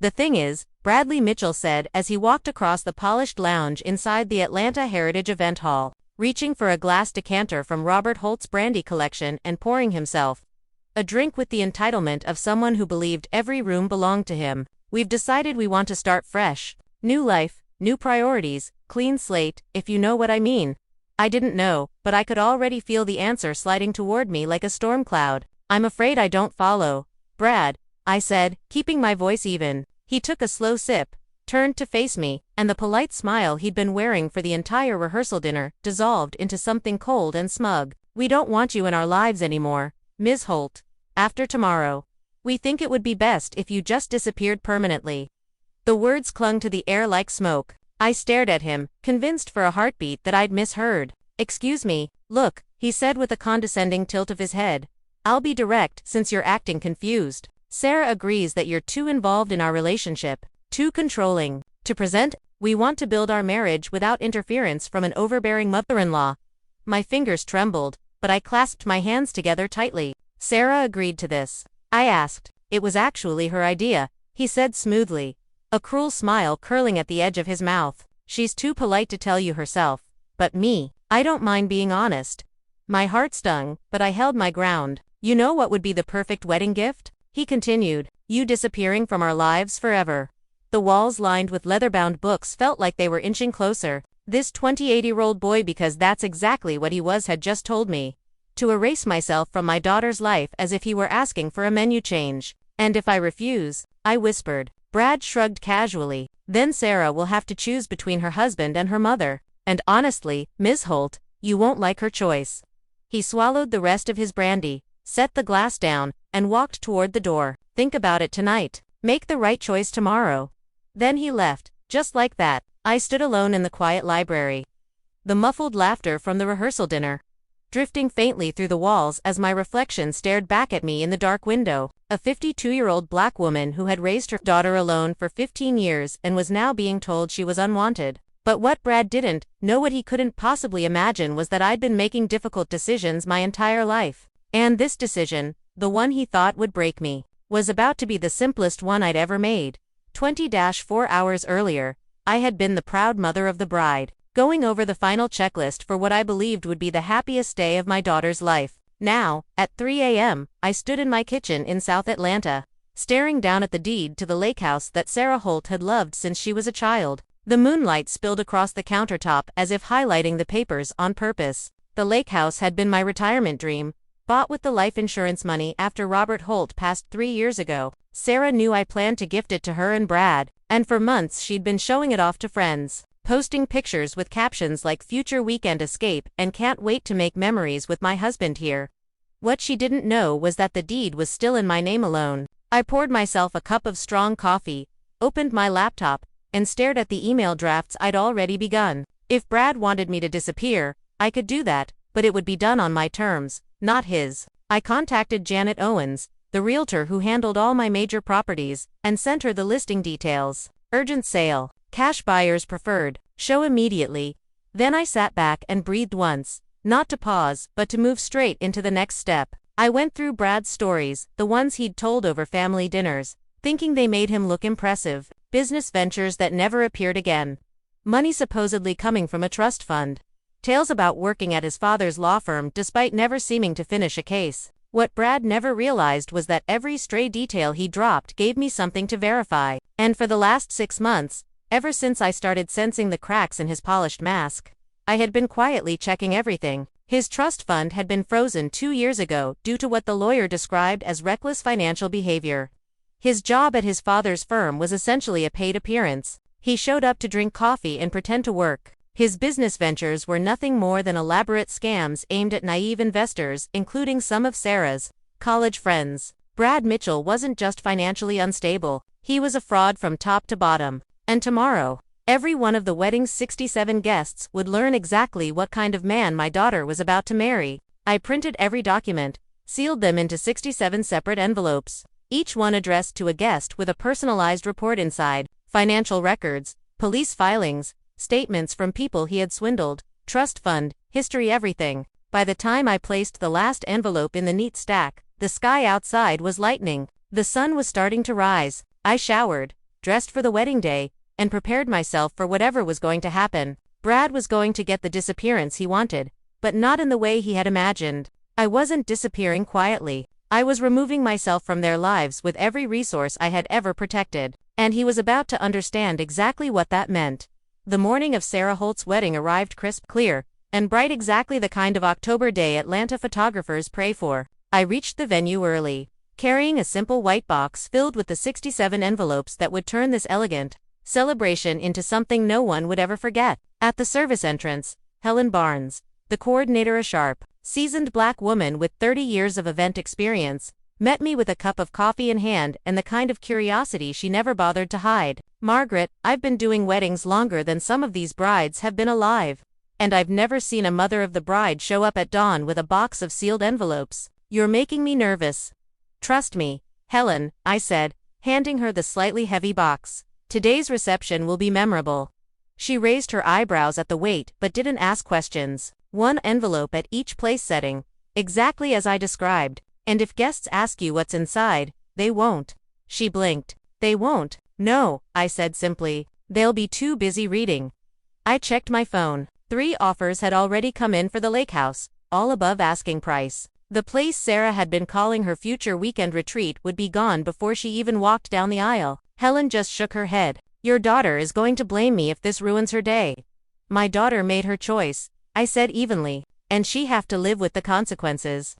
The thing is, Bradley Mitchell said as he walked across the polished lounge inside the Atlanta Heritage Event Hall, reaching for a glass decanter from Robert Holt's brandy collection and pouring himself a drink with the entitlement of someone who believed every room belonged to him. We've decided we want to start fresh. New life, new priorities, clean slate, if you know what I mean. I didn't know, but I could already feel the answer sliding toward me like a storm cloud. I'm afraid I don't follow. Brad, I said, keeping my voice even. He took a slow sip, turned to face me, and the polite smile he'd been wearing for the entire rehearsal dinner dissolved into something cold and smug. We don't want you in our lives anymore, Ms. Holt. After tomorrow. We think it would be best if you just disappeared permanently. The words clung to the air like smoke. I stared at him, convinced for a heartbeat that I'd misheard. Excuse me, look, he said with a condescending tilt of his head. I'll be direct since you're acting confused. Sarah agrees that you're too involved in our relationship, too controlling. To present, we want to build our marriage without interference from an overbearing mother-in-law. My fingers trembled, but I clasped my hands together tightly. Sarah agreed to this. I asked. It was actually her idea, he said smoothly, a cruel smile curling at the edge of his mouth. She's too polite to tell you herself. But me, I don't mind being honest. My heart stung, but I held my ground. You know what would be the perfect wedding gift? He continued. You disappearing from our lives forever. The walls lined with leather-bound books felt like they were inching closer. This 28-year-old boy, because that's exactly what he was, had just told me to erase myself from my daughter's life as if he were asking for a menu change. And if I refuse, I whispered. Brad shrugged casually. Then Sarah will have to choose between her husband and her mother. And honestly, Ms. Holt, you won't like her choice. He swallowed the rest of his brandy, set the glass down, and walked toward the door. Think about it tonight. Make the right choice tomorrow. Then he left, just like that. I stood alone in the quiet library. The muffled laughter from the rehearsal dinner drifting faintly through the walls as my reflection stared back at me in the dark window. A 52-year-old black woman who had raised her daughter alone for 15 years and was now being told she was unwanted. But what Brad didn't know, what he couldn't possibly imagine, was that I'd been making difficult decisions my entire life. And this decision, the one he thought would break me, was about to be the simplest one I'd ever made. 20-4 hours earlier, I had been the proud mother of the bride, going over the final checklist for what I believed would be the happiest day of my daughter's life. Now, at 3 a.m., I stood in my kitchen in South Atlanta, staring down at the deed to the lake house that Sarah Holt had loved since she was a child. The moonlight spilled across the countertop as if highlighting the papers on purpose. The lake house had been my retirement dream, bought with the life insurance money after Robert Holt passed 3 years ago. Sarah knew I planned to gift it to her and Brad, and for months she'd been showing it off to friends, posting pictures with captions like "future weekend escape" and "can't wait to make memories with my husband here." What she didn't know was that the deed was still in my name alone. I poured myself a cup of strong coffee, opened my laptop, and stared at the email drafts I'd already begun. If Brad wanted me to disappear, I could do that, but it would be done on my terms, not his. I contacted Janet Owens, the realtor who handled all my major properties, and sent her the listing details. Urgent sale. Cash buyers preferred. Show immediately. Then I sat back and breathed once, not to pause, but to move straight into the next step. I went through Brad's stories, the ones he'd told over family dinners, thinking they made him look impressive. Business ventures that never appeared again. Money supposedly coming from a trust fund. Tales about working at his father's law firm despite never seeming to finish a case. What Brad never realized was that every stray detail he dropped gave me something to verify. And for the last 6 months, ever since I started sensing the cracks in his polished mask, I had been quietly checking everything. His trust fund had been frozen 2 years ago due to what the lawyer described as reckless financial behavior. His job at his father's firm was essentially a paid appearance. He showed up to drink coffee and pretend to work. His business ventures were nothing more than elaborate scams aimed at naive investors, including some of Sarah's college friends. Brad Mitchell wasn't just financially unstable, he was a fraud from top to bottom. And tomorrow, every one of the wedding's 67 guests would learn exactly what kind of man my daughter was about to marry. I printed every document, sealed them into 67 separate envelopes, each one addressed to a guest with a personalized report inside: financial records, police filings, statements from people he had swindled, trust fund, history, everything. By the time I placed the last envelope in the neat stack, the sky outside was lightening. The sun was starting to rise. I showered, dressed for the wedding day, and prepared myself for whatever was going to happen. Brad was going to get the disappearance he wanted, but not in the way he had imagined. I wasn't disappearing quietly. I was removing myself from their lives with every resource I had ever protected, and he was about to understand exactly what that meant. The morning of Sarah Holt's wedding arrived crisp, clear, and bright, exactly the kind of October day Atlanta photographers pray for. I reached the venue early, carrying a simple white box filled with the 67 envelopes that would turn this elegant celebration into something no one would ever forget. At the service entrance, Helen Barnes, the coordinator, a sharp, seasoned black woman with 30 years of event experience, met me with a cup of coffee in hand and the kind of curiosity she never bothered to hide. "Margaret, I've been doing weddings longer than some of these brides have been alive, and I've never seen a mother of the bride show up at dawn with a box of sealed envelopes. You're making me nervous." "Trust me, Helen," I said, handing her the slightly heavy box. "Today's reception will be memorable." She raised her eyebrows at the weight but didn't ask questions. "One envelope at each place setting, exactly as I described, and if guests ask you what's inside, they won't." She blinked. "They won't?" "No," I said simply. "They'll be too busy reading." I checked my phone. 3 offers had already come in for the lake house, all above asking price. The place Sarah had been calling her future weekend retreat would be gone before she even walked down the aisle. Helen just shook her head. "Your daughter is going to blame me if this ruins her day." "My daughter made her choice," I said evenly, "and she have to live with the consequences."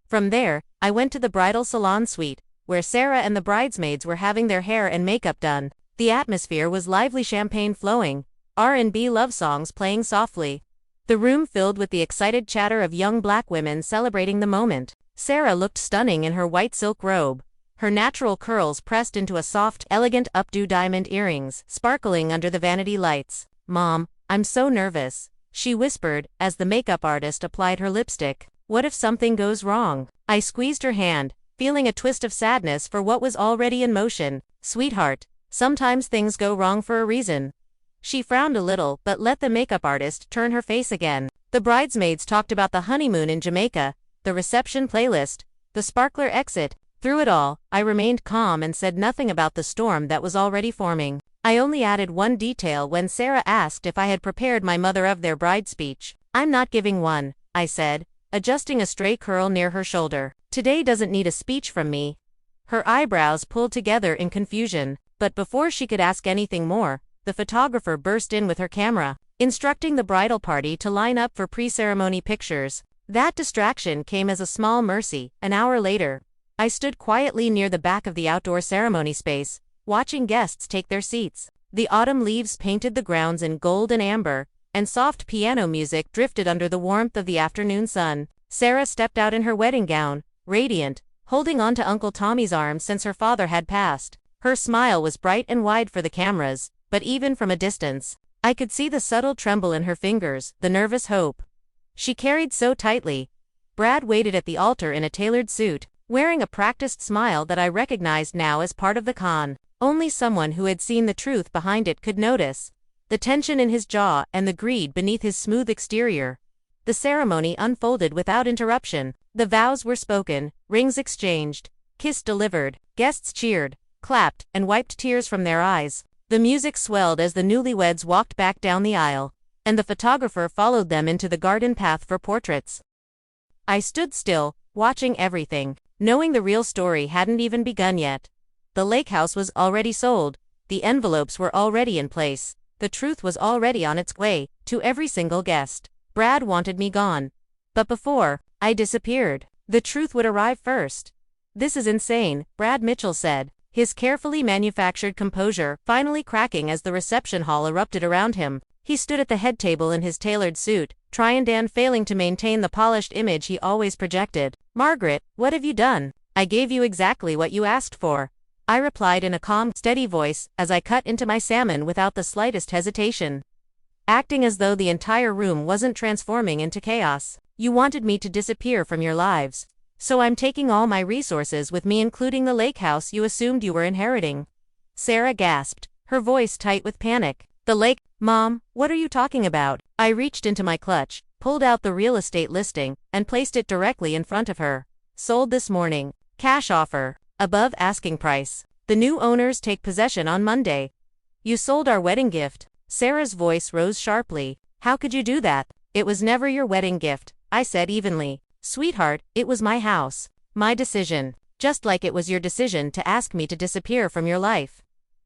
From there, I went to the bridal salon suite, where Sarah and the bridesmaids were having their hair and makeup done. The atmosphere was lively, champagne flowing, R&B love songs playing softly. The room filled with the excited chatter of young black women celebrating the moment. Sarah looked stunning in her white silk robe, her natural curls pressed into a soft, elegant updo, diamond earrings sparkling under the vanity lights. "Mom, I'm so nervous," she whispered as the makeup artist applied her lipstick. "What if something goes wrong?" I squeezed her hand, feeling a twist of sadness for what was already in motion. "Sweetheart, sometimes things go wrong for a reason." She frowned a little but let the makeup artist turn her face again. The bridesmaids talked about the honeymoon in Jamaica, the reception playlist, the sparkler exit. Through it all, I remained calm and said nothing about the storm that was already forming. I only added one detail when Sarah asked if I had prepared my mother of their bride speech. "I'm not giving one," I said, adjusting a stray curl near her shoulder. "Today doesn't need a speech from me." Her eyebrows pulled together in confusion, but before she could ask anything more, the photographer burst in with her camera, instructing the bridal party to line up for pre-ceremony pictures. That distraction came as a small mercy. An hour later, I stood quietly near the back of the outdoor ceremony space, watching guests take their seats. The autumn leaves painted the grounds in gold and amber, and soft piano music drifted under the warmth of the afternoon sun. Sarah stepped out in her wedding gown, radiant, holding on to Uncle Tommy's arm since her father had passed. Her smile was bright and wide for the cameras, but even from a distance, I could see the subtle tremble in her fingers, the nervous hope she carried so tightly. Brad waited at the altar in a tailored suit, wearing a practiced smile that I recognized now as part of the con. Only someone who had seen the truth behind it could notice the tension in his jaw and the greed beneath his smooth exterior. The ceremony unfolded without interruption. The vows were spoken, rings exchanged, kiss delivered, guests cheered, clapped, and wiped tears from their eyes. The music swelled as the newlyweds walked back down the aisle, and the photographer followed them into the garden path for portraits. I stood still, watching everything, knowing the real story hadn't even begun yet. The lake house was already sold, the envelopes were already in place, the truth was already on its way to every single guest. Brad wanted me gone. But before I disappeared, the truth would arrive first. "This is insane," Brad Mitchell said, his carefully manufactured composure finally cracking as the reception hall erupted around him. He stood at the head table in his tailored suit, Tryon failing to maintain the polished image he always projected. "Margaret, what have you done?" "I gave you exactly what you asked for," I replied in a calm, steady voice as I cut into my salmon without the slightest hesitation, acting as though the entire room wasn't transforming into chaos. "You wanted me to disappear from your lives. So I'm taking all my resources with me, including the lake house you assumed you were inheriting." Sarah gasped, her voice tight with panic. "The lake? Mom, what are you talking about?" I reached into my clutch, pulled out the real estate listing, and placed it directly in front of her. "Sold this morning. Cash offer. Above asking price." The new owners take possession on Monday. You sold our wedding gift. Sarah's voice rose sharply. How could you do that? It was never your wedding gift, I said evenly. Sweetheart, it was my house. My decision. Just like it was your decision to ask me to disappear from your life.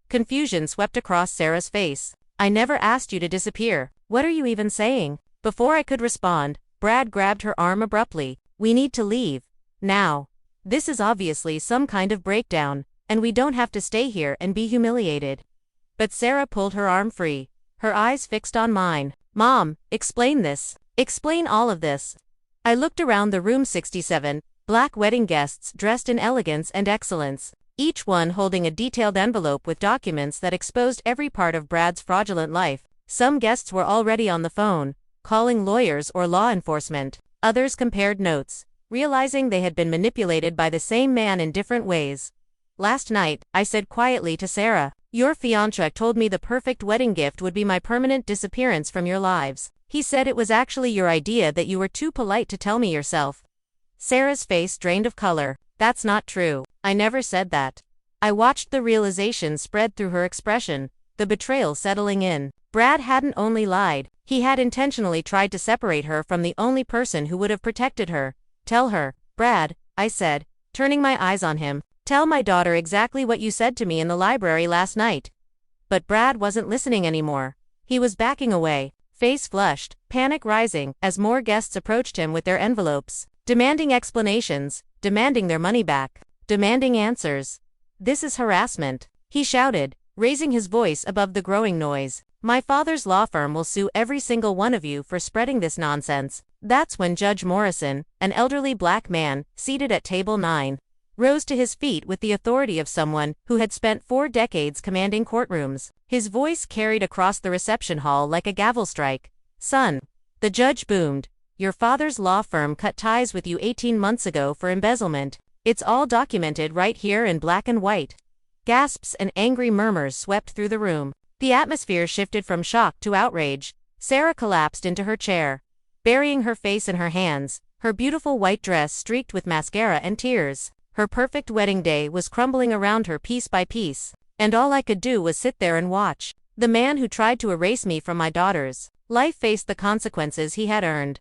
Confusion swept across Sarah's face. I never asked you to disappear. What are you even saying? Before I could respond, Brad grabbed her arm abruptly. We need to leave. Now. This is obviously some kind of breakdown, and we don't have to stay here and be humiliated. But Sarah pulled her arm free, her eyes fixed on mine. Mom, explain this. Explain all of this. I looked around the room. 67 black wedding guests dressed in elegance and excellence, each one holding a detailed envelope with documents that exposed every part of Brad's fraudulent life. Some guests were already on the phone, calling lawyers or law enforcement. Others compared notes, realizing they had been manipulated by the same man in different ways. Last night, I said quietly to Sarah, your fiancé told me the perfect wedding gift would be my permanent disappearance from your lives. He said it was actually your idea, that you were too polite to tell me yourself. Sarah's face drained of color. That's not true. I never said that. I watched the realization spread through her expression, the betrayal settling in. Brad hadn't only lied, he had intentionally tried to separate her from the only person who would have protected her. Tell her, Brad, I said, turning my eyes on him. Tell my daughter exactly what you said to me in the library last night. But Brad wasn't listening anymore. He was backing away, face flushed, panic rising, as more guests approached him with their envelopes, demanding explanations, demanding their money back, demanding answers. This is harassment, he shouted, raising his voice above the growing noise. My father's law firm will sue every single one of you for spreading this nonsense. That's when Judge Morrison, an elderly black man, seated at table 9, rose to his feet with the authority of someone who had spent 4 decades commanding courtrooms. His voice carried across the reception hall like a gavel strike. Son, the judge boomed, your father's law firm cut ties with you 18 months ago for embezzlement. It's all documented right here in black and white. Gasps and angry murmurs swept through the room. The atmosphere shifted from shock to outrage. Sarah collapsed into her chair, burying her face in her hands, her beautiful white dress streaked with mascara and tears. Her perfect wedding day was crumbling around her piece by piece, and all I could do was sit there and watch. The man who tried to erase me from my daughter's life faced the consequences he had earned.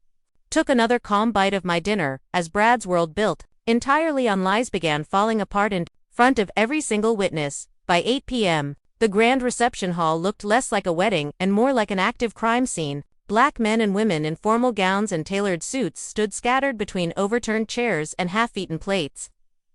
Took another calm bite of my dinner, as Brad's world built entirely on lies began falling apart in front of every single witness. By 8 p.m., the grand reception hall looked less like a wedding and more like an active crime scene. Black men and women in formal gowns and tailored suits stood scattered between overturned chairs and half-eaten plates,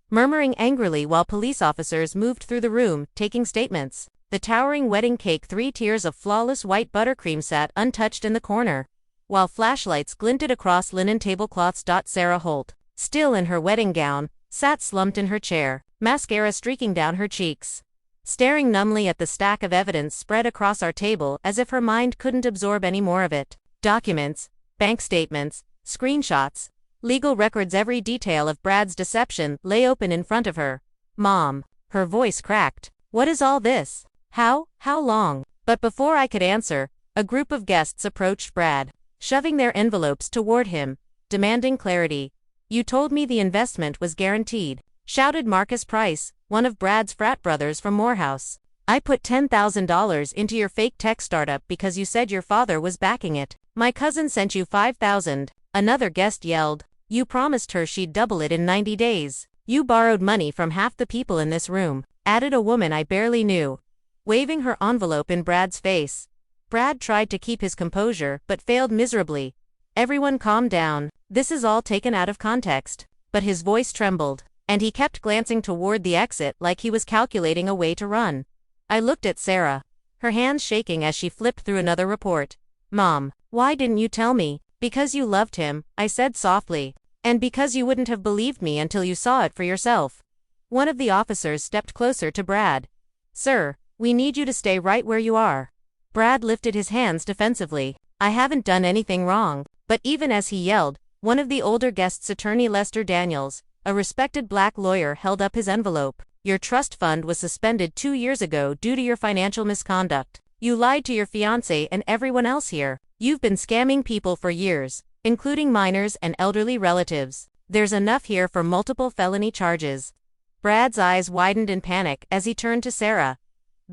murmuring angrily while police officers moved through the room, taking statements. The towering wedding cake, 3 tiers of flawless white buttercream, sat untouched in the corner, while flashlights glinted across linen tablecloths. Sarah Holt, still in her wedding gown, sat slumped in her chair, mascara streaking down her cheeks, staring numbly at the stack of evidence spread across our table as if her mind couldn't absorb any more of it. Documents, bank statements, screenshots, legal records, every detail of Brad's deception lay open in front of her. Mom, her voice cracked. What is all this? How long? But before I could answer, a group of guests approached Brad, shoving their envelopes toward him, demanding clarity. You told me the investment was guaranteed, shouted Marcus Price, one of Brad's frat brothers from Morehouse. I put $10,000 into your fake tech startup because you said your father was backing it. My cousin sent you $5,000. Another guest yelled. You promised her she'd double it in 90 days. You borrowed money from half the people in this room, added a woman I barely knew, waving her envelope in Brad's face. Brad tried to keep his composure but failed miserably. Everyone calm down. This is all taken out of context. But his voice trembled, and he kept glancing toward the exit like he was calculating a way to run. I looked at Sarah, her hands shaking as she flipped through another report. Mom, why didn't you tell me? Because you loved him, I said softly. And because you wouldn't have believed me until you saw it for yourself. One of the officers stepped closer to Brad. Sir, we need you to stay right where you are. Brad lifted his hands defensively. I haven't done anything wrong. But even as he yelled, one of the older guests, attorney Lester Daniels, a respected black lawyer, held up his envelope. Your trust fund was suspended 2 years ago due to your financial misconduct. You lied to your fiancé and everyone else here. You've been scamming people for years, including minors and elderly relatives. There's enough here for multiple felony charges. Brad's eyes widened in panic as he turned to Sarah.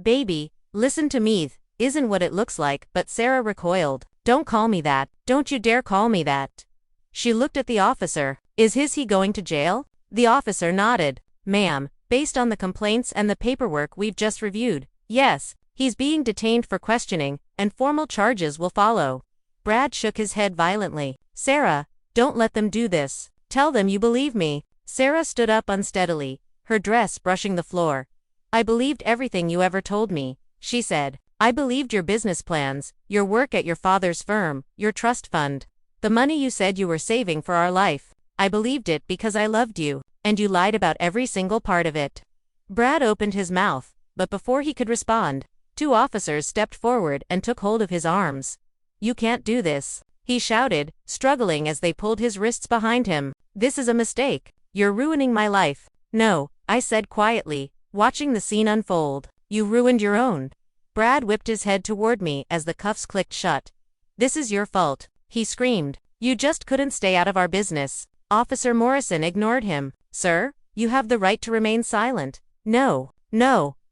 Baby, listen to me, isn't what it looks like, but Sarah recoiled. Don't call me that, don't you dare call me that. She looked at the officer. Is he going to jail? The officer nodded. Ma'am, based on the complaints and the paperwork we've just reviewed, yes, he's being detained for questioning, and formal charges will follow. Brad shook his head violently. Sarah, don't let them do this. Tell them you believe me. Sarah stood up unsteadily, her dress brushing the floor. I believed everything you ever told me, she said. I believed your business plans, your work at your father's firm, your trust fund. The money you said you were saving for our life. I believed it because I loved you, and you lied about every single part of it. Brad opened his mouth, but before he could respond, 2 officers stepped forward and took hold of his arms. You can't do this, he shouted, struggling as they pulled his wrists behind him. This is a mistake. You're ruining my life. No, I said quietly, watching the scene unfold. You ruined your own. Brad whipped his head toward me as the cuffs clicked shut. This is your fault, he screamed. You just couldn't stay out of our business. Officer Morrison ignored him. Sir, you have the right to remain silent. No,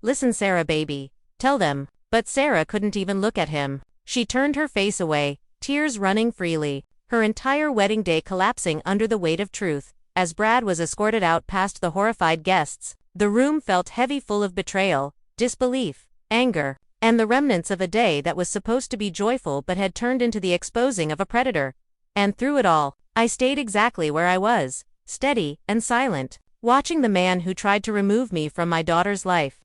listen Sarah baby. Tell them. But Sarah couldn't even look at him. She turned her face away, tears running freely, her entire wedding day collapsing under the weight of truth. As Brad was escorted out past the horrified guests, the room felt heavy, full of betrayal, disbelief, anger, and the remnants of a day that was supposed to be joyful but had turned into the exposing of a predator. And through it all, I stayed exactly where I was, steady and silent, watching the man who tried to remove me from my daughter's life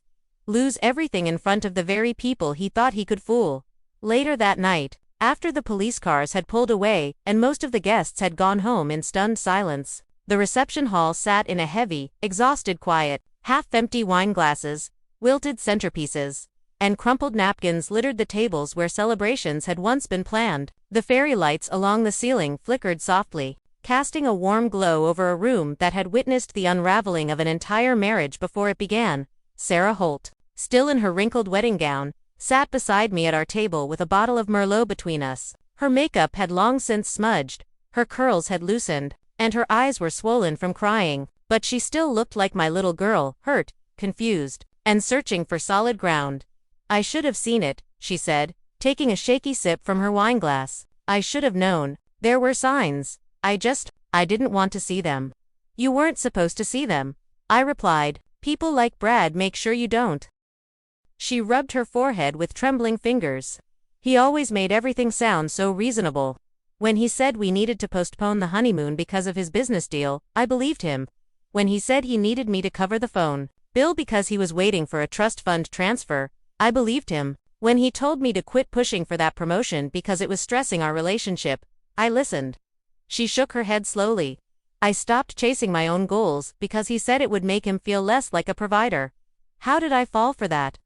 lose everything in front of the very people he thought he could fool. Later that night, after the police cars had pulled away and most of the guests had gone home in stunned silence, the reception hall sat in a heavy, exhausted quiet. Half-empty wine glasses, wilted centerpieces, and crumpled napkins littered the tables where celebrations had once been planned. The fairy lights along the ceiling flickered softly, casting a warm glow over a room that had witnessed the unraveling of an entire marriage before it began. Sarah Holt, still in her wrinkled wedding gown, sat beside me at our table with a bottle of Merlot between us. Her makeup had long since smudged, her curls had loosened, and her eyes were swollen from crying, but she still looked like my little girl, hurt, confused, and searching for solid ground. I should have seen it, she said, taking a shaky sip from her wine glass. I should have known. There were signs. I didn't want to see them. You weren't supposed to see them, I replied. People like Brad make sure you don't. She rubbed her forehead with trembling fingers. He always made everything sound so reasonable. When he said we needed to postpone the honeymoon because of his business deal, I believed him. When he said he needed me to cover the phone bill because he was waiting for a trust fund transfer, I believed him. When he told me to quit pushing for that promotion because it was stressing our relationship, I listened. She shook her head slowly. I stopped chasing my own goals because he said it would make him feel less like a provider. How did I fall for that?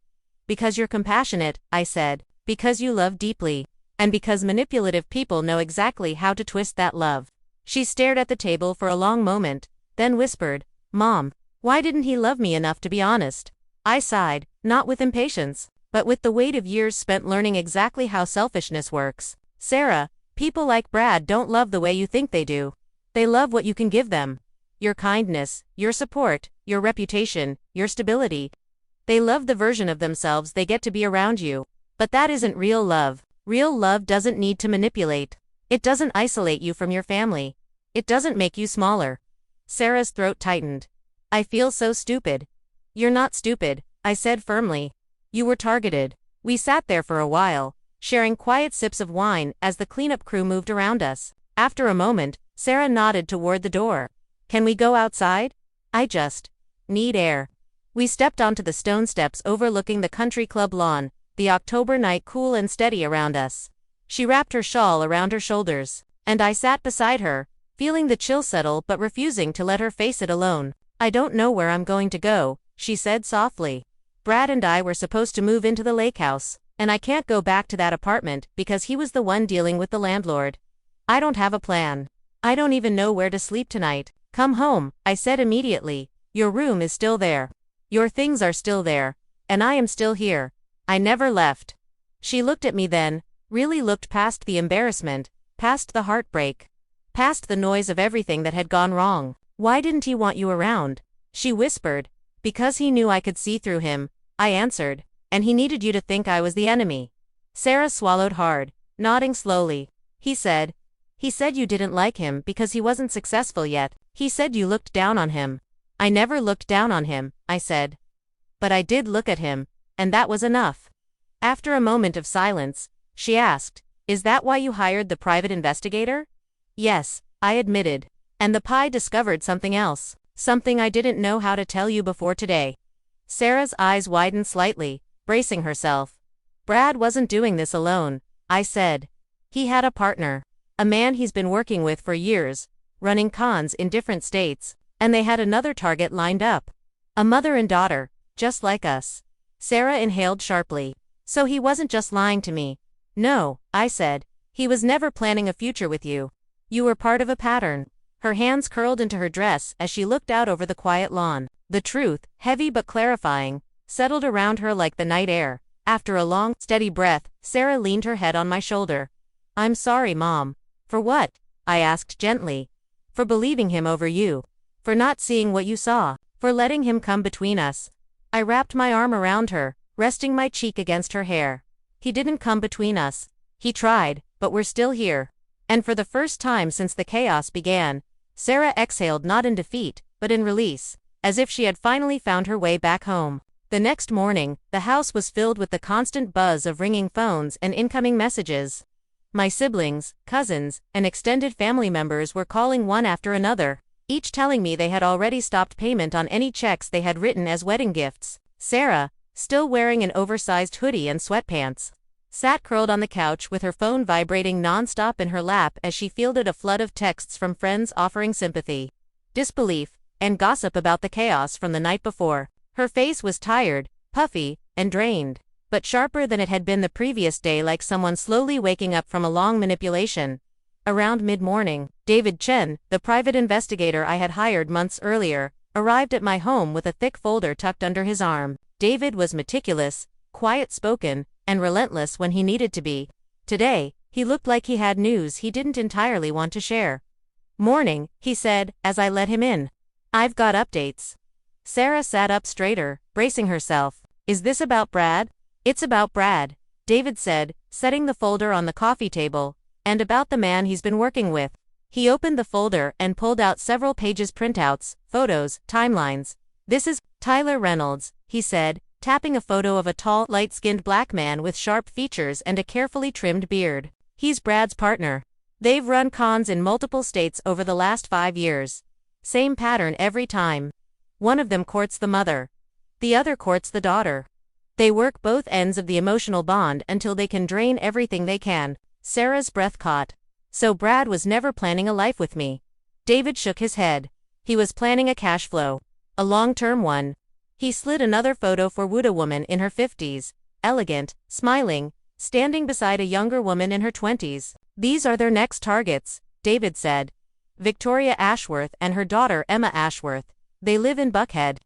Because you're compassionate, I said, because you love deeply, and because manipulative people know exactly how to twist that love. She stared at the table for a long moment, then whispered, Mom, why didn't he love me enough to be honest? I sighed, not with impatience, but with the weight of years spent learning exactly how selfishness works. Sarah, people like Brad don't love the way you think they do. They love what you can give them. Your kindness, your support, your reputation, your stability. They love the version of themselves they get to be around you. But that isn't real love. Real love doesn't need to manipulate. It doesn't isolate you from your family. It doesn't make you smaller. Sarah's throat tightened. I feel so stupid. You're not stupid, I said firmly. You were targeted. We sat there for a while, sharing quiet sips of wine as the cleanup crew moved around us. After a moment, Sarah nodded toward the door. Can we go outside? I just need air. We stepped onto the stone steps overlooking the country club lawn, the October night cool and steady around us. She wrapped her shawl around her shoulders, and I sat beside her, feeling the chill settle but refusing to let her face it alone. I don't know where I'm going to go, she said softly. Brad and I were supposed to move into the lake house, and I can't go back to that apartment because he was the one dealing with the landlord. I don't have a plan. I don't even know where to sleep tonight. Come home, I said immediately. Your room is still there. Your things are still there. And I am still here. I never left. She looked at me then, really looked past the embarrassment, past the heartbreak, past the noise of everything that had gone wrong. Why didn't he want you around? She whispered, Because he knew I could see through him, I answered, and he needed you to think I was the enemy. Sarah swallowed hard, nodding slowly. He said you didn't like him because he wasn't successful yet. He said you looked down on him. I never looked down on him, I said. But I did look at him, and that was enough. After a moment of silence, she asked, "Is that why you hired the private investigator?" "Yes," I admitted. "And the pie discovered something else, something I didn't know how to tell you before today." Sarah's eyes widened slightly, bracing herself. "Brad wasn't doing this alone," I said. "He had a partner. A man he's been working with for years, running cons in different states, and they had another target lined up. A mother and daughter, just like us." Sarah inhaled sharply. "So he wasn't just lying to me." "No," I said. "He was never planning a future with you. You were part of a pattern." Her hands curled into her dress as she looked out over the quiet lawn. The truth, heavy but clarifying, settled around her like the night air. After a long, steady breath, Sarah leaned her head on my shoulder. "I'm sorry, Mom." "For what?" I asked gently. "For believing him over you. For not seeing what you saw. For letting him come between us." I wrapped my arm around her, resting my cheek against her hair. "He didn't come between us. He tried, but we're still here." And for the first time since the chaos began, Sarah exhaled not in defeat, but in release, as if she had finally found her way back home. The next morning, the house was filled with the constant buzz of ringing phones and incoming messages. My siblings, cousins, and extended family members were calling one after another, each telling me they had already stopped payment on any checks they had written as wedding gifts. Sarah, still wearing an oversized hoodie and sweatpants, sat curled on the couch with her phone vibrating non-stop in her lap as she fielded a flood of texts from friends offering sympathy, disbelief, and gossip about the chaos from the night before. Her face was tired, puffy, and drained, but sharper than it had been the previous day, like someone slowly waking up from a long manipulation. Around mid-morning, David Chen, the private investigator I had hired months earlier, arrived at my home with a thick folder tucked under his arm. David was meticulous, quiet-spoken, and relentless when he needed to be. Today, he looked like he had news he didn't entirely want to share. "Morning," he said, as I let him in. "I've got updates." Sarah sat up straighter, bracing herself. "Is this about Brad?" "It's about Brad," David said, setting the folder on the coffee table, "and about the man he's been working with." He opened the folder and pulled out several pages printouts, photos, timelines. "This is Tyler Reynolds," he said, tapping a photo of a tall, light-skinned black man with sharp features and a carefully trimmed beard. "He's Brad's partner. They've run cons in multiple states over the last 5 years. Same pattern every time. One of them courts the mother. The other courts the daughter. They work both ends of the emotional bond until they can drain everything they can." Sarah's breath caught. "So Brad was never planning a life with me." David shook his head. "He was planning a cash flow. A long-term one." He slid another photo forward, a woman in her 50s, elegant, smiling, standing beside a younger woman in her 20s. "These are their next targets," David said. "Victoria Ashworth and her daughter Emma Ashworth. They live in Buckhead."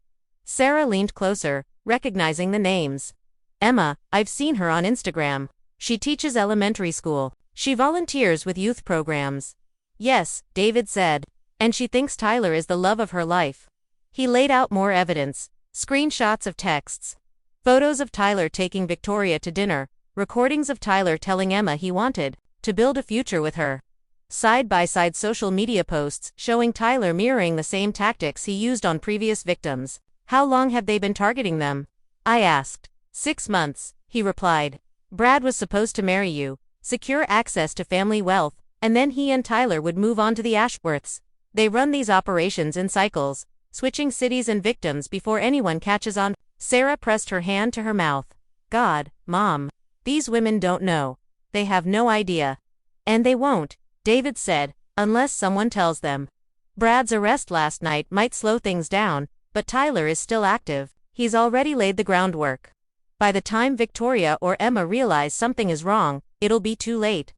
Sarah leaned closer, recognizing the names. "Emma, I've seen her on Instagram. She teaches elementary school. She volunteers with youth programs." "Yes," David said. "And she thinks Tyler is the love of her life." He laid out more evidence, screenshots of texts, photos of Tyler taking Victoria to dinner, recordings of Tyler telling Emma he wanted to build a future with her. Side-by-side social media posts showing Tyler mirroring the same tactics he used on previous victims. "How long have they been targeting them?" I asked. 6 months, he replied. "Brad was supposed to marry you, secure access to family wealth, and then he and Tyler would move on to the Ashworths. They run these operations in cycles, switching cities and victims before anyone catches on." Sarah pressed her hand to her mouth. "God, Mom. These women don't know. They have no idea. And they won't," David said, "unless someone tells them. Brad's arrest last night might slow things down, but Tyler is still active. He's already laid the groundwork. By the time Victoria or Emma realize something is wrong, it'll be too late."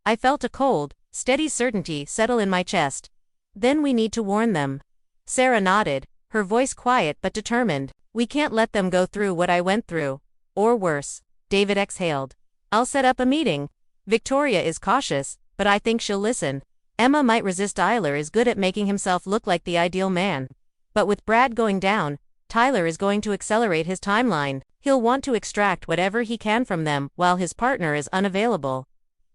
I felt a cold, steady certainty settle in my chest. "Then we need to warn them." Sarah nodded, her voice quiet but determined. "We can't let them go through what I went through. Or worse." David exhaled. "I'll set up a meeting. Victoria is cautious, but I think she'll listen. Emma might resist. Tyler is good at making himself look like the ideal man. But with Brad going down, Tyler is going to accelerate his timeline. He'll want to extract whatever he can from them while his partner is unavailable.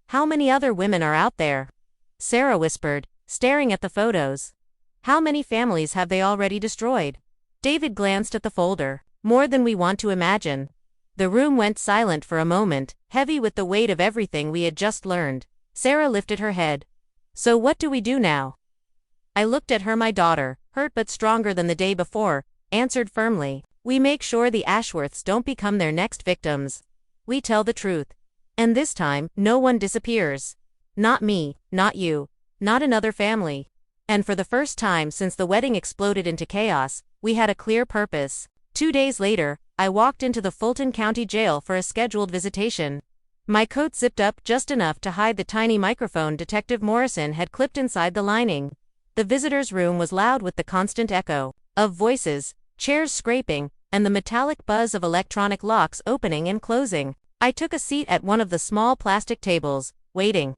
How many other women are out there? Sarah whispered, staring at the photos. How many families have they already destroyed? David glanced at the folder. More than we want to imagine. The room went silent for a moment, heavy with the weight of everything we had just learned. Sarah lifted her head. So what do we do now? I looked at her. My daughter, hurt but stronger than the day before, answered firmly. We make sure the Ashworths don't become their next victims. We tell the truth. And this time, no one disappears. Not me, not you, not another family. And for the first time since the wedding exploded into chaos, we had a clear purpose. 2 days later, I walked into the Fulton County Jail for a scheduled visitation. My coat zipped up just enough to hide the tiny microphone Detective Morrison had clipped inside the lining. The visitor's room was loud with the constant echo of voices, chairs scraping, and the metallic buzz of electronic locks opening and closing. I took a seat at one of the small plastic tables, waiting.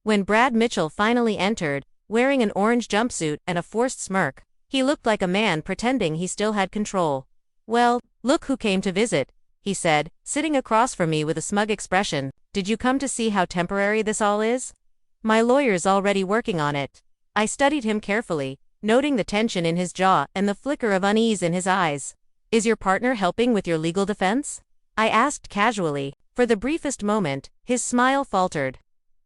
When Brad Mitchell finally entered, wearing an orange jumpsuit and a forced smirk, he looked like a man pretending he still had control. Well, look who came to visit, he said, sitting across from me with a smug expression. Did you come to see how temporary this all is? My lawyer's already working on it. I studied him carefully, noting the tension in his jaw and the flicker of unease in his eyes. Is your partner helping with your legal defense? I asked casually. For the briefest moment, his smile faltered.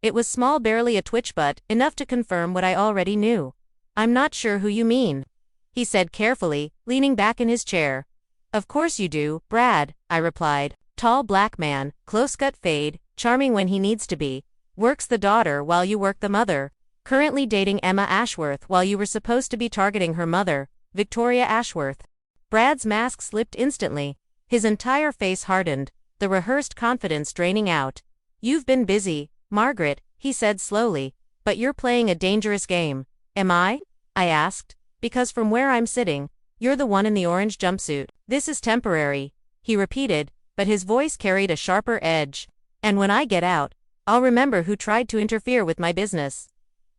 It was small, barely a twitch, but enough to confirm what I already knew. I'm not sure who you mean, he said carefully, leaning back in his chair. Of course you do, Brad, I replied. Tall black man, close-cut fade, charming when he needs to be. Works the daughter while you work the mother. Currently dating Emma Ashworth while you were supposed to be targeting her mother, Victoria Ashworth. Brad's mask slipped instantly. His entire face hardened, the rehearsed confidence draining out. You've been busy, Margaret, he said slowly, but you're playing a dangerous game. Am I? I asked. Because from where I'm sitting, you're the one in the orange jumpsuit. This is temporary, he repeated, but his voice carried a sharper edge. And when I get out, I'll remember who tried to interfere with my business.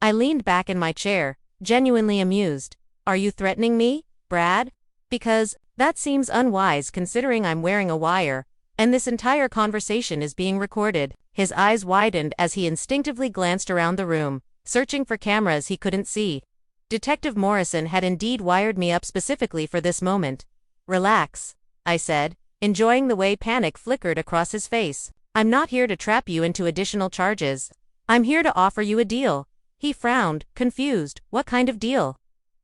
I leaned back in my chair, genuinely amused. Are you threatening me, Brad? Because that seems unwise considering I'm wearing a wire, and this entire conversation is being recorded. His eyes widened as he instinctively glanced around the room, searching for cameras he couldn't see. Detective Morrison had indeed wired me up specifically for this moment. Relax, I said, enjoying the way panic flickered across his face. I'm not here to trap you into additional charges. I'm here to offer you a deal. He frowned, confused. What kind of deal?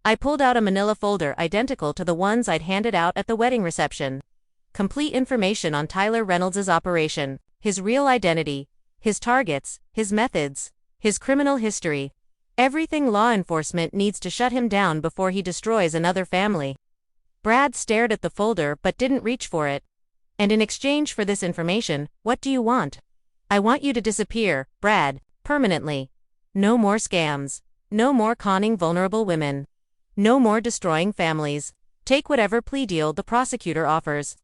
I pulled out a manila folder identical to the ones I'd handed out at the wedding reception. Complete information on Tyler Reynolds' operation, his real identity, his targets, his methods, his criminal history. Everything law enforcement needs to shut him down before he destroys another family. Brad stared at the folder but didn't reach for it. And in exchange for this information, what do you want? I want you to disappear, Brad, permanently. No more scams. No more conning vulnerable women. No more destroying families. Take whatever plea deal the prosecutor offers.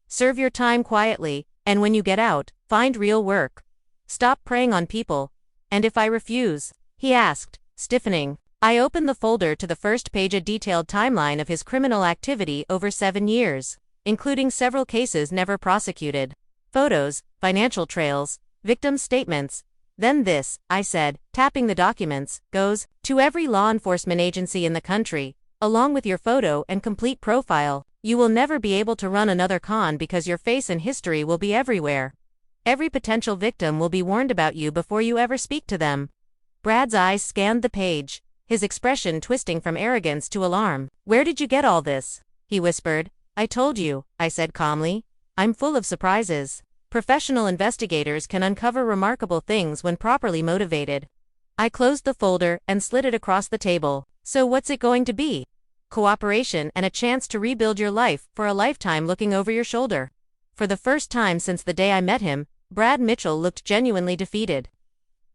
Serve your time quietly, and when you get out, find real work. Stop preying on people. And if I refuse? He asked, stiffening. I opened the folder to the first page, a detailed timeline of his criminal activity over 7 years, including several cases never prosecuted. Photos, financial trails, victim statements. Then this, I said, tapping the documents, goes to every law enforcement agency in the country, along with your photo and complete profile. You will never be able to run another con because your face and history will be everywhere. Every potential victim will be warned about you before you ever speak to them. Brad's eyes scanned the page, his expression twisting from arrogance to alarm. Where did you get all this? He whispered. I told you, I said calmly. I'm full of surprises. Professional investigators can uncover remarkable things when properly motivated. I closed the folder and slid it across the table. So what's it going to be? Cooperation and a chance to rebuild your life for a lifetime looking over your shoulder. For the first time since the day I met him, Brad Mitchell looked genuinely defeated.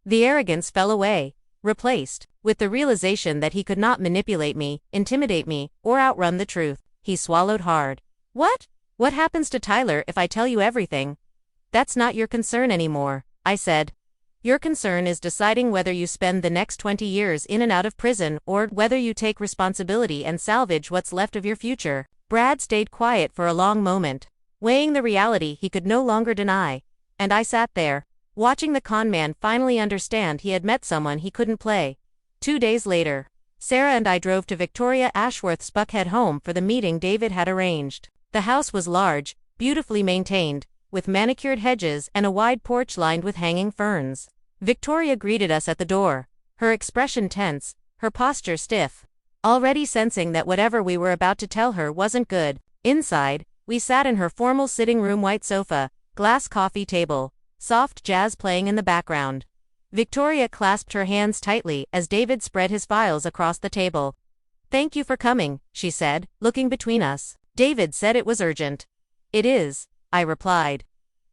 The arrogance fell away, replaced with the realization that he could not manipulate me, intimidate me, or outrun the truth. He swallowed hard. What? What happens to Tyler if I tell you everything? That's not your concern anymore, I said. Your concern is deciding whether you spend the next 20 years in and out of prison or whether you take responsibility and salvage what's left of your future. Brad stayed quiet for a long moment, weighing the reality he could no longer deny, and I sat there, watching the con man finally understand he had met someone he couldn't play. 2 days later, Sarah and I drove to Victoria Ashworth's Buckhead home for the meeting David had arranged. The house was large, beautifully maintained, with manicured hedges and a wide porch lined with hanging ferns. Victoria greeted us at the door, her expression tense, her posture stiff, already sensing that whatever we were about to tell her wasn't good. Inside, we sat in her formal sitting room white sofa, glass coffee table, soft jazz playing in the background. Victoria clasped her hands tightly as David spread his files across the table. "Thank you for coming," she said, looking between us. "David said it was urgent." "It is," I replied.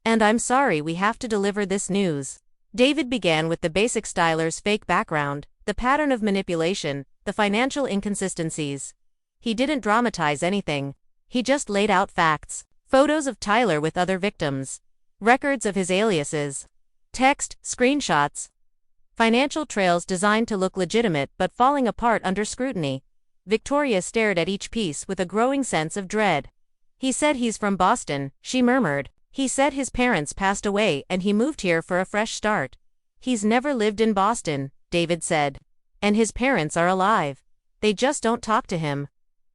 "And I'm sorry we have to deliver this news." David began with the basic Styler's fake background, the pattern of manipulation, the financial inconsistencies. He didn't dramatize anything. He just laid out facts. Photos of Tyler with other victims. Records of his aliases. Text, screenshots. Financial trails designed to look legitimate but falling apart under scrutiny. Victoria stared at each piece with a growing sense of dread. "He said he's from Boston," she murmured. "He said his parents passed away and he moved here for a fresh start." "He's never lived in Boston," David said. "And his parents are alive. They just don't talk to him."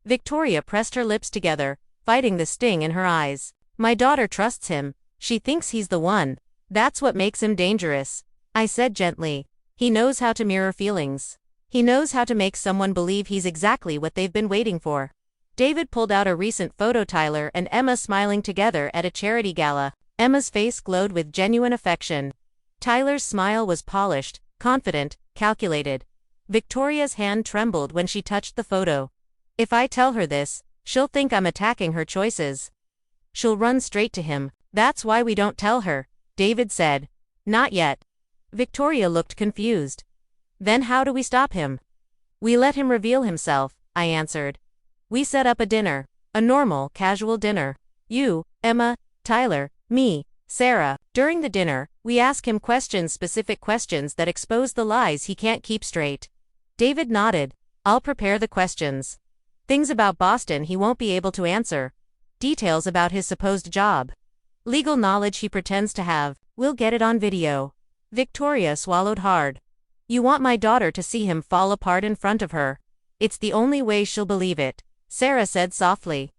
Victoria pressed her lips together, fighting the sting in her eyes. "My daughter trusts him. She thinks he's the one. That's what makes him dangerous," I said gently. "He knows how to mirror feelings. He knows how to make someone believe he's exactly what they've been waiting for." David pulled out a recent photo, Tyler and Emma smiling together at a charity gala. Emma's face glowed with genuine affection. Tyler's smile was polished, confident, calculated. Victoria's hand trembled when she touched the photo. "If I tell her this, she'll think I'm attacking her choices. She'll run straight to him. That's why we don't tell her," David said. "Not yet." Victoria looked confused. "Then how do we stop him?" "We let him reveal himself," I answered. "We set up a dinner. A normal, casual dinner. You, Emma, Tyler, me, Sarah. During the dinner, we ask him questions, specific questions that expose the lies he can't keep straight." David nodded. "I'll prepare the questions. Things about Boston he won't be able to answer. Details about his supposed job. Legal knowledge he pretends to have. We'll get it on video." Victoria swallowed hard. "You want my daughter to see him fall apart in front of her. It's the only way she'll believe it," Sarah said softly.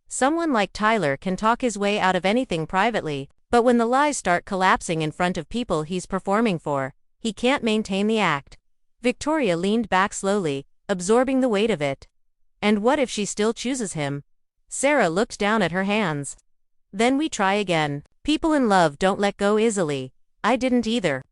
"Someone like Tyler can talk his way out of anything privately, but when the lies start collapsing in front of people he's performing for, he can't maintain the act." Victoria leaned back slowly, absorbing the weight of it. "And what if she still chooses him?" Sarah looked down at her hands. "Then we try again. People in love don't let go easily. I didn't either."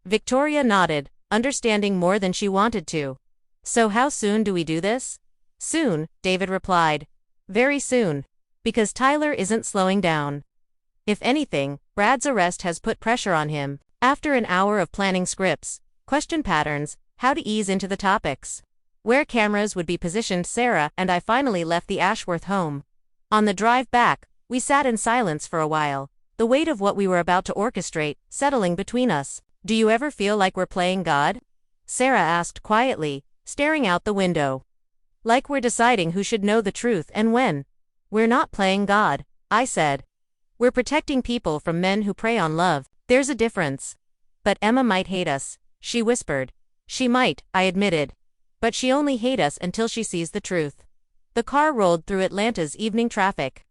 Victoria nodded, understanding more than she wanted to. "So how soon do we do this?" "Soon," David replied. "Very soon. Because Tyler isn't slowing down. If anything, Brad's arrest has put pressure on him." After an hour of planning scripts, question patterns, how to ease into the topics, where cameras would be positioned, Sarah and I finally left the Ashworth home. On the drive back, we sat in silence for a while, the weight of what we were about to orchestrate settling between us. "Do you ever feel like we're playing God?" Sarah asked quietly, staring out the window. "Like we're deciding who should know the truth and when?" "We're not playing God," I said. "We're protecting people from men who prey on love. There's a difference." "But Emma might hate us," she whispered. "She might," I admitted. "But she only hate us until she sees the truth." The car rolled through Atlanta's evening traffic.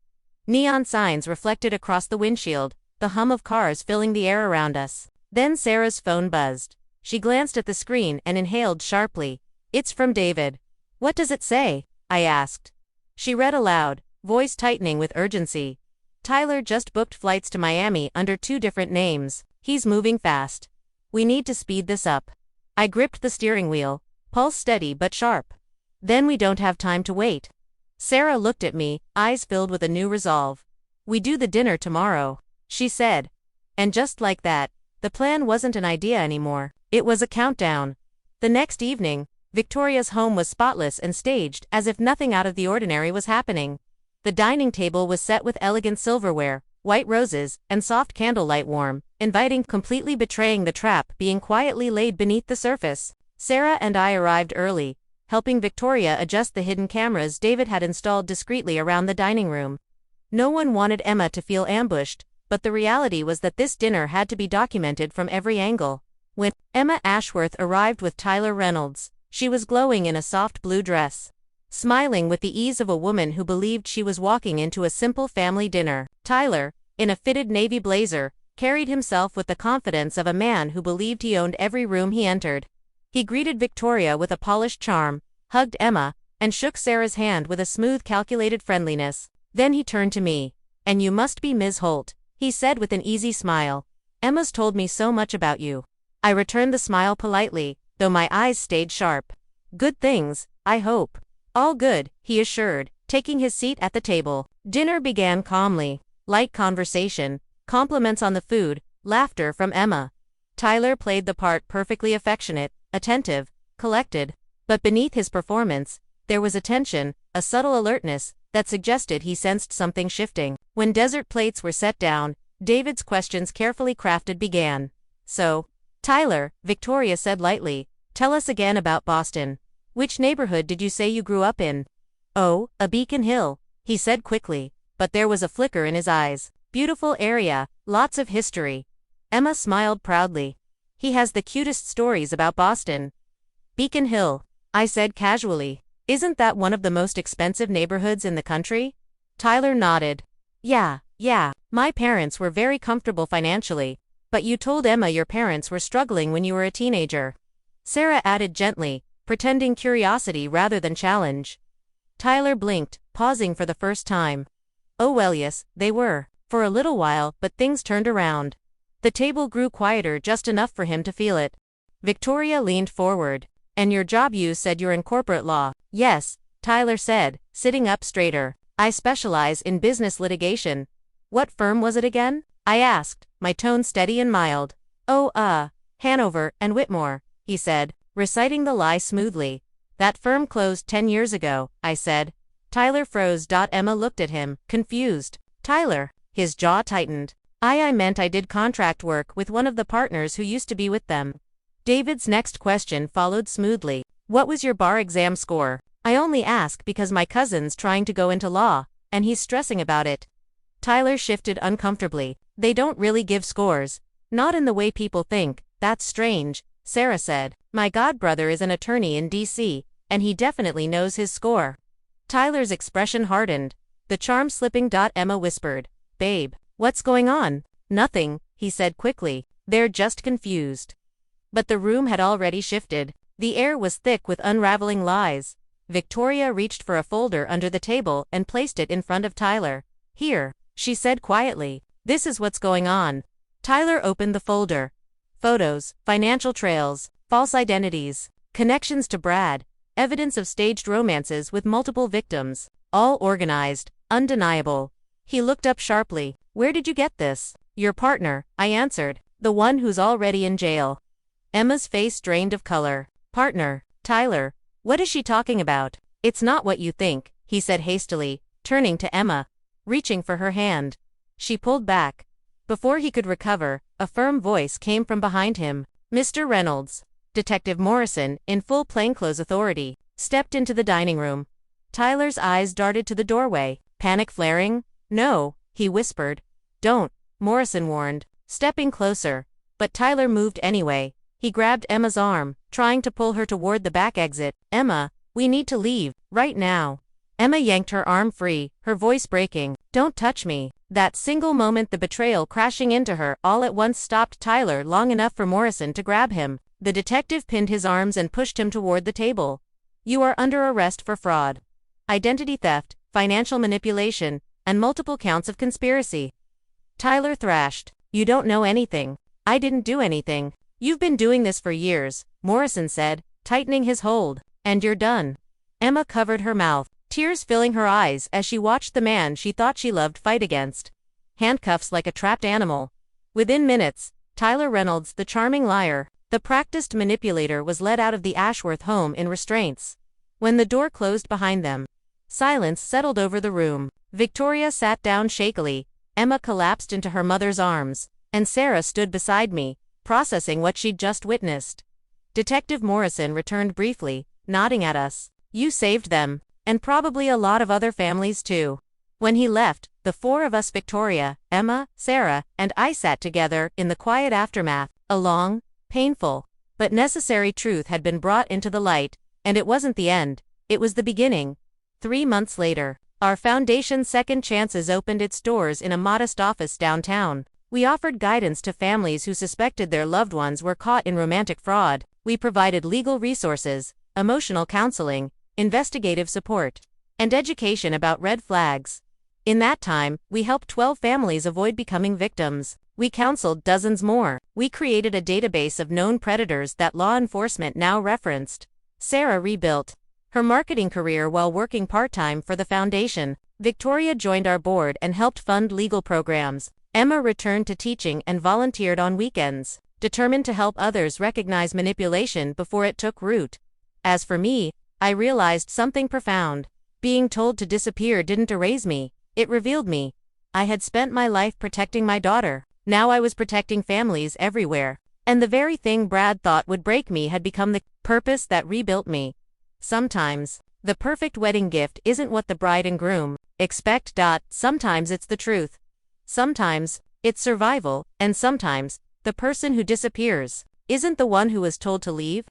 Neon signs reflected across the windshield, the hum of cars filling the air around us. Then Sarah's phone buzzed. She glanced at the screen and inhaled sharply. "It's from David." "What does it say?" I asked. She read aloud, voice tightening with urgency. "Tyler just booked flights to Miami under 2 different names. He's moving fast. We need to speed this up." I gripped the steering wheel, pulse steady but sharp. "Then we don't have time to wait." Sarah looked at me, eyes filled with a new resolve. "We do the dinner tomorrow," she said. And just like that, the plan wasn't an idea anymore. It was a countdown. The next evening, Victoria's home was spotless and staged, as if nothing out of the ordinary was happening. The dining table was set with elegant silverware, white roses, and soft candlelight, warm, inviting, completely betraying the trap being quietly laid beneath the surface. Sarah and I arrived early, helping Victoria adjust the hidden cameras David had installed discreetly around the dining room. No one wanted Emma to feel ambushed, but the reality was that this dinner had to be documented from every angle. When Emma Ashworth arrived with Tyler Reynolds, she was glowing in a soft blue dress, smiling with the ease of a woman who believed she was walking into a simple family dinner. Tyler, in a fitted navy blazer, carried himself with the confidence of a man who believed he owned every room he entered. He greeted Victoria with a polished charm, hugged Emma, and shook Sarah's hand with a smooth, calculated friendliness. Then he turned to me. "And you must be Ms. Holt," he said with an easy smile. "Emma's told me so much about you." I returned the smile politely, though my eyes stayed sharp. "Good things, I hope." "All good," he assured, taking his seat at the table. Dinner began calmly. Light conversation, compliments on the food, laughter from Emma. Tyler played the part perfectly, affectionate, attentive, collected. But beneath his performance, there was a tension, a subtle alertness, that suggested he sensed something shifting. When dessert plates were set down, David's questions, carefully crafted, began. "So, Tyler," Victoria said lightly, "tell us again about Boston. Which neighborhood did you say you grew up in?" "Oh, a Beacon Hill," he said quickly, but there was a flicker in his eyes. "Beautiful area, lots of history." Emma smiled proudly. "He has the cutest stories about Boston." "Beacon Hill," I said casually. "Isn't that one of the most expensive neighborhoods in the country?" Tyler nodded. Yeah, my parents were very comfortable financially, but you told Emma your parents were struggling when you were a teenager." Sarah added gently, pretending curiosity rather than challenge. Tyler blinked, pausing for the first time. "Oh well, yes, they were, for a little while, but things turned around." The table grew quieter, just enough for him to feel it. Victoria leaned forward. "And your job, you said you're in corporate law." "Yes," Tyler said, sitting up straighter. "I specialize in business litigation." "What firm was it again?" I asked, my tone steady and mild. "Oh, Hanover and Whitmore," he said, reciting the lie smoothly. "That firm closed 10 years ago," I said. Tyler froze. Emma looked at him, confused. "Tyler?" His jaw tightened. I meant I did contract work with one of the partners who used to be with them." David's next question followed smoothly. "What was your bar exam score?" "I only ask because my cousin's trying to go into law, and he's stressing about it." Tyler shifted uncomfortably. "They don't really give scores. Not in the way people think." "That's strange," Sarah said. "My godbrother is an attorney in D.C., and he definitely knows his score." Tyler's expression hardened, the charm slipping. Emma whispered, "Babe, what's going on?" "Nothing," he said quickly. "They're just confused." But the room had already shifted. The air was thick with unraveling lies. Victoria reached for a folder under the table and placed it in front of Tyler. "Here," she said quietly. "This is what's going on." Tyler opened the folder. Photos, financial trails, false identities, connections to Brad, evidence of staged romances with multiple victims, all organized, undeniable. He looked up sharply. "Where did you get this?" "Your partner," I answered. "The one who's already in jail." Emma's face drained of color. "Partner? Tyler, what is she talking about?" "It's not what you think," he said hastily, turning to Emma, reaching for her hand. She pulled back. Before he could recover, a firm voice came from behind him. "Mr. Reynolds." Detective Morrison, in full plainclothes authority, stepped into the dining room. Tyler's eyes darted to the doorway, panic flaring. "No," he whispered. "Don't," Morrison warned, stepping closer. But Tyler moved anyway. He grabbed Emma's arm, trying to pull her toward the back exit. "Emma, we need to leave, right now." Emma yanked her arm free, her voice breaking. "Don't touch me." That single moment, the betrayal crashing into her all at once, stopped Tyler long enough for Morrison to grab him. The detective pinned his arms and pushed him toward the table. "You are under arrest for fraud, identity theft, financial manipulation, and multiple counts of conspiracy." Tyler thrashed. "You don't know anything. I didn't do anything." "You've been doing this for years," Morrison said, tightening his hold. "And you're done." Emma covered her mouth, tears filling her eyes as she watched the man she thought she loved fight against handcuffs like a trapped animal. Within minutes, Tyler Reynolds, the charming liar, the practiced manipulator, was led out of the Ashworth home in restraints. When the door closed behind them, silence settled over the room. Victoria sat down shakily, Emma collapsed into her mother's arms, and Sarah stood beside me, processing what she'd just witnessed. Detective Morrison returned briefly, nodding at us. You saved them. And probably a lot of other families too. When he left, the four of us, Victoria, Emma, Sarah, and I, sat together in the quiet aftermath. A long, painful, but necessary truth had been brought into the light, and it wasn't the end, it was the beginning. 3 months later, our foundation's Second Chances opened its doors in a modest office downtown. We offered guidance to families who suspected their loved ones were caught in romantic fraud. We provided legal resources, emotional counseling, investigative support, and education about red flags. In that time, we helped 12 families avoid becoming victims. We counseled dozens more. We created a database of known predators that law enforcement now referenced. Sarah rebuilt her marketing career while working part-time for the foundation. Victoria joined our board and helped fund legal programs. Emma returned to teaching and volunteered on weekends, determined to help others recognize manipulation before it took root. As for me, I realized something profound. Being told to disappear didn't erase me, it revealed me. I had spent my life protecting my daughter. Now I was protecting families everywhere. And the very thing Brad thought would break me had become the purpose that rebuilt me. Sometimes, the perfect wedding gift isn't what the bride and groom expect. Sometimes it's the truth. Sometimes, it's survival, and sometimes, the person who disappears isn't the one who was told to leave.